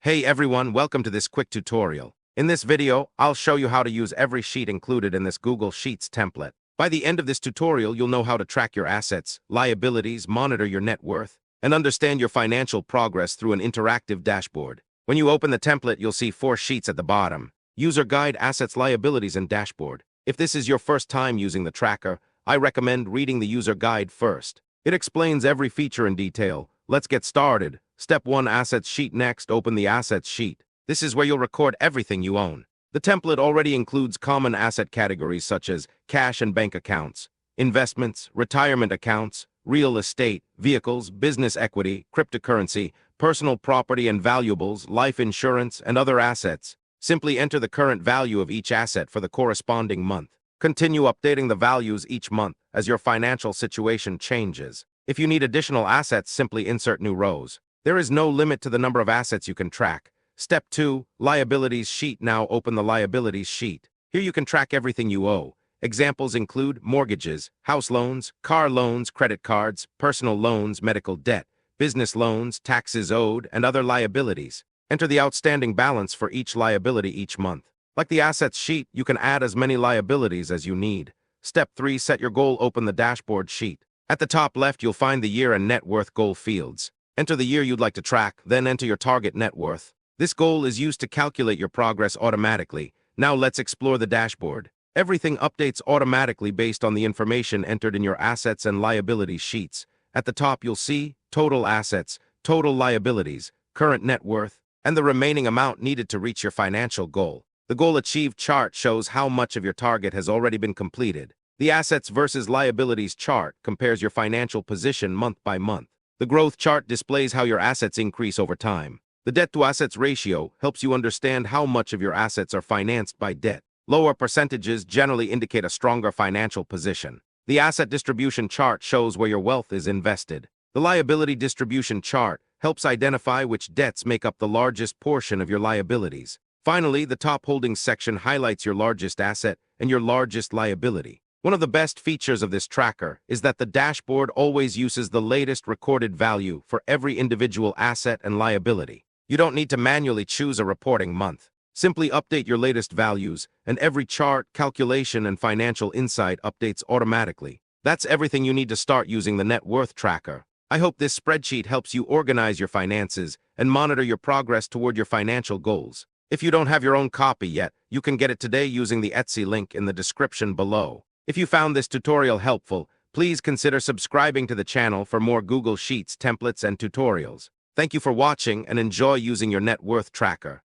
Hey everyone, welcome to this quick tutorial. In this video, I'll show you how to use every sheet included in this Google Sheets template. By the end of this tutorial, you'll know how to track your assets, liabilities, monitor your net worth, and understand your financial progress through an interactive dashboard. When you open the template, you'll see 4 sheets at the bottom: User Guide, Assets, Liabilities, and Dashboard. If this is your first time using the tracker, I recommend reading the User Guide first. It explains every feature in detail. Let's get started. Step 1, Assets sheet. Next, open the Assets sheet. This is where you'll record everything you own. The template already includes common asset categories such as cash and bank accounts, investments, retirement accounts, real estate, vehicles, business equity, cryptocurrency, personal property and valuables, life insurance, and other assets. Simply enter the current value of each asset for the corresponding month. Continue updating the values each month as your financial situation changes. If you need additional assets, simply insert new rows. There is no limit to the number of assets you can track. Step 2, Liabilities sheet. Now open the Liabilities sheet. Here you can track everything you owe. Examples include mortgages, house loans, car loans, credit cards, personal loans, medical debt, business loans, taxes owed, and other liabilities. Enter the outstanding balance for each liability each month. Like the Assets sheet, you can add as many liabilities as you need. Step 3, Set your goal. Open the Dashboard sheet. At the top left, you'll find the year and net worth goal fields. Enter the year you'd like to track, then enter your target net worth. This goal is used to calculate your progress automatically. Now let's explore the dashboard. Everything updates automatically based on the information entered in your assets and liabilities sheets. At the top, you'll see total assets, total liabilities, current net worth, and the remaining amount needed to reach your financial goal. The goal achieved chart shows how much of your target has already been completed. The assets versus liabilities chart compares your financial position month by month. The growth chart displays how your assets increase over time. The debt-to-assets ratio helps you understand how much of your assets are financed by debt. Lower percentages generally indicate a stronger financial position. The asset distribution chart shows where your wealth is invested. The liability distribution chart helps identify which debts make up the largest portion of your liabilities. Finally, the top holdings section highlights your largest asset and your largest liability. One of the best features of this tracker is that the dashboard always uses the latest recorded value for every individual asset and liability. You don't need to manually choose a reporting month. Simply update your latest values, and every chart, calculation, and financial insight updates automatically. That's everything you need to start using the net worth tracker. I hope this spreadsheet helps you organize your finances and monitor your progress toward your financial goals. If you don't have your own copy yet, you can get it today using the Etsy link in the description below. If you found this tutorial helpful, please consider subscribing to the channel for more Google Sheets templates and tutorials. Thank you for watching and enjoy using your net worth tracker.